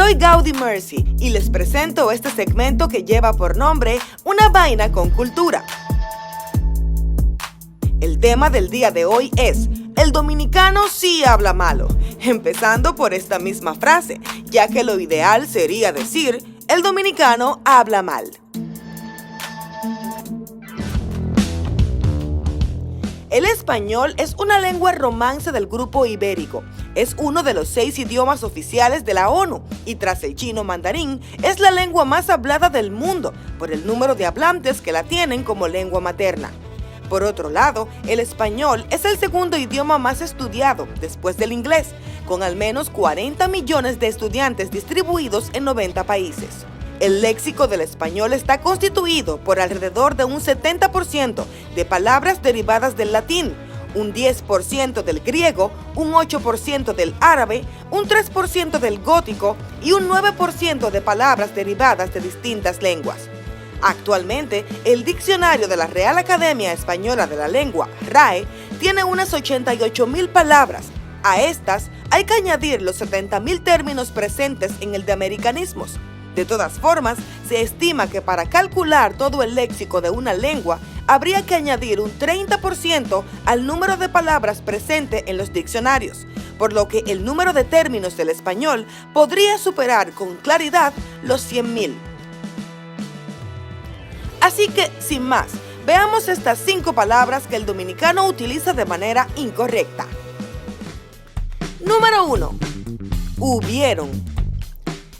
Soy Gaudi Mercy y les presento este segmento que lleva por nombre Una vaina con cultura. El tema del día de hoy es: el dominicano sí habla malo, empezando por esta misma frase, ya que lo ideal sería decir: el dominicano habla mal. El español es una lengua romance del grupo ibérico. Es uno de los 6 idiomas oficiales de la ONU y tras el chino mandarín es la lengua más hablada del mundo por el número de hablantes que la tienen como lengua materna. Por otro lado, el español es el segundo idioma más estudiado después del inglés, con al menos 40 millones de estudiantes distribuidos en 90 países. El léxico del español está constituido por alrededor de un 70% de palabras derivadas del latín, un 10% del griego, un 8% del árabe, un 3% del gótico y un 9% de palabras derivadas de distintas lenguas. Actualmente, el diccionario de la Real Academia Española de la Lengua, RAE, tiene unas 88,000 palabras. A estas hay que añadir los 70,000 términos presentes en el de americanismos. De todas formas, se estima que para calcular todo el léxico de una lengua, habría que añadir un 30% al número de palabras presente en los diccionarios, por lo que el número de términos del español podría superar con claridad los 100,000. Así que, sin más, veamos estas 5 palabras que el dominicano utiliza de manera incorrecta. Número 1. Hubieron.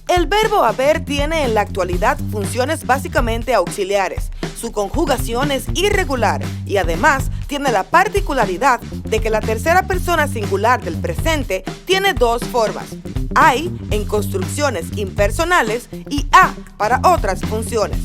El verbo haber tiene en la actualidad funciones básicamente auxiliares. Su conjugación es irregular y además tiene la particularidad de que la tercera persona singular del presente tiene 2 formas: hay en construcciones impersonales y a para otras funciones.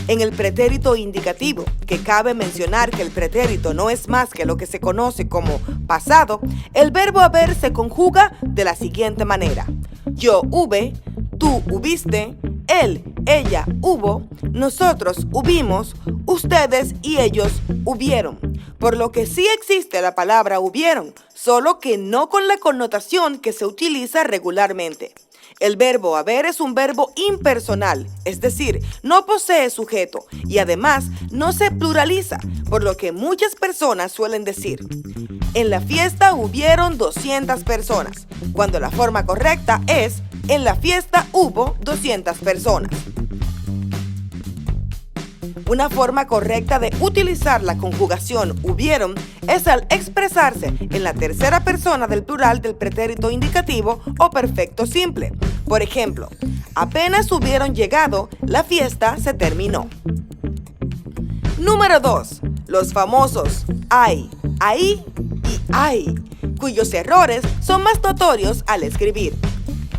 En el pretérito indicativo, que cabe mencionar que el pretérito no es más que lo que se conoce como pasado, el verbo haber se conjuga de la siguiente manera: yo hube, tú hubiste, él, ella hubo, nosotros hubimos, ustedes y ellos hubieron. Por lo que sí existe la palabra hubieron, solo que no con la connotación que se utiliza regularmente. El verbo haber es un verbo impersonal, es decir, no posee sujeto y además no se pluraliza, por lo que muchas personas suelen decir: en la fiesta hubieron 200 personas, cuando la forma correcta es: en la fiesta hubo 200 personas. Una forma correcta de utilizar la conjugación hubieron es al expresarse en la tercera persona del plural del pretérito indicativo o perfecto simple. Por ejemplo, apenas hubieron llegado, la fiesta se terminó. Número 2. Los famosos ay, ahí y ay, cuyos errores son más notorios al escribir.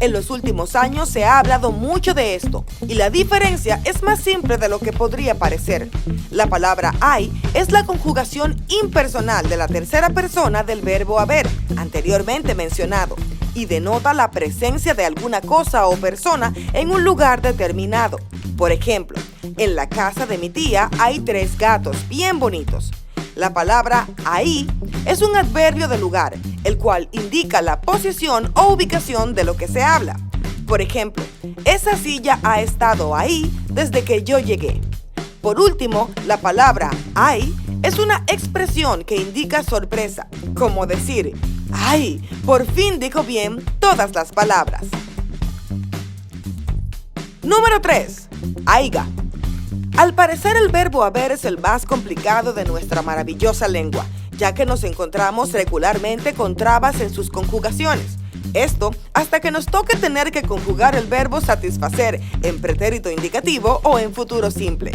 En los últimos años se ha hablado mucho de esto y la diferencia es más simple de lo que podría parecer. La palabra hay es la conjugación impersonal de la tercera persona del verbo haber, anteriormente mencionado, y denota la presencia de alguna cosa o persona en un lugar determinado. Por ejemplo, en la casa de mi tía hay 3 gatos bien bonitos. La palabra ahí es un adverbio de lugar, el cual indica la posición o ubicación de lo que se habla. Por ejemplo, esa silla ha estado ahí desde que yo llegué. Por último, la palabra ay es una expresión que indica sorpresa, como decir: ¡ay! Por fin dijo bien todas las palabras. Número 3. Aiga. Al parecer el verbo haber es el más complicado de nuestra maravillosa lengua, ya que nos encontramos regularmente con trabas en sus conjugaciones. Esto hasta que nos toque tener que conjugar el verbo satisfacer en pretérito indicativo o en futuro simple.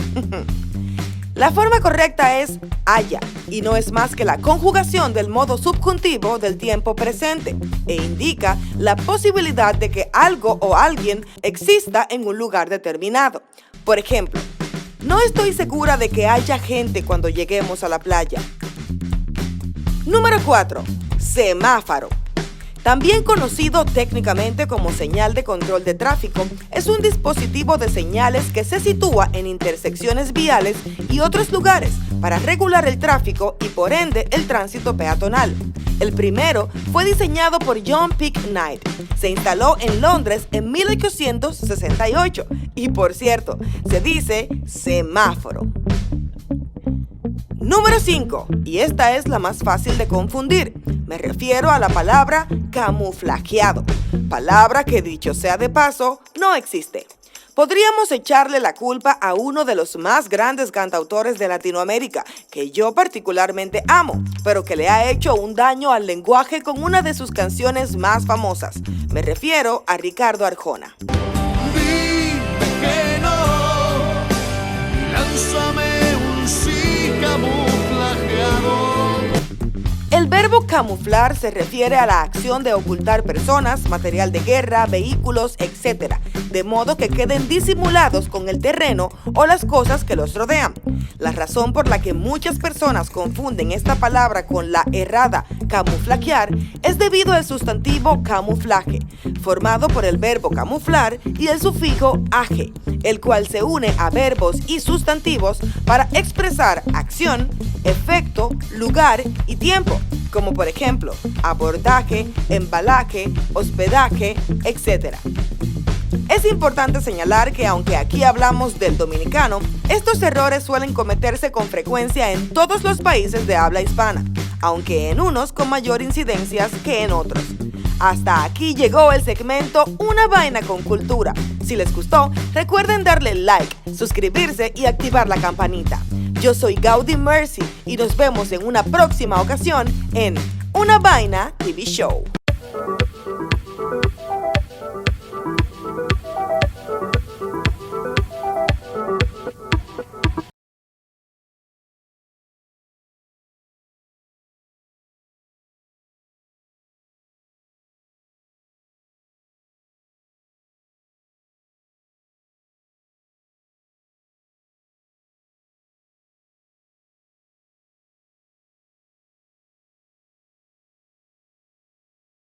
La forma correcta es haya y no es más que la conjugación del modo subjuntivo del tiempo presente e indica la posibilidad de que algo o alguien exista en un lugar determinado. Por ejemplo, no estoy segura de que haya gente cuando lleguemos a la playa. Número 4. Semáforo. También conocido técnicamente como señal de control de tráfico, es un dispositivo de señales que se sitúa en intersecciones viales y otros lugares para regular el tráfico y por ende el tránsito peatonal. El primero fue diseñado por John Peake Knight. Se instaló en Londres en 1868 y, por cierto, se dice semáforo. Número 5, y esta es la más fácil de confundir. Me refiero a la palabra camuflajeado, palabra que, dicho sea de paso, no existe. Podríamos echarle la culpa a uno de los más grandes cantautores de Latinoamérica, que yo particularmente amo, pero que le ha hecho un daño al lenguaje con una de sus canciones más famosas. Me refiero a Ricardo Arjona. Dime que no, lánzame un sí camuflajeado. El verbo camuflar se refiere a la acción de ocultar personas, material de guerra, vehículos, etc., de modo que queden disimulados con el terreno o las cosas que los rodean. La razón por la que muchas personas confunden esta palabra con la errada camuflajear es debido al sustantivo camuflaje, formado por el verbo camuflar y el sufijo aje, el cual se une a verbos y sustantivos para expresar acción, efecto, lugar y tiempo, como por ejemplo abordaje, embalaje, hospedaje, etc. Es importante señalar que aunque aquí hablamos del dominicano, estos errores suelen cometerse con frecuencia en todos los países de habla hispana, aunque en unos con mayor incidencia que en otros. Hasta aquí llegó el segmento Una Vaina con Cultura. Si les gustó, recuerden darle like, suscribirse y activar la campanita. Yo soy Gaudi Mercy y nos vemos en una próxima ocasión en Una Vaina TV Show.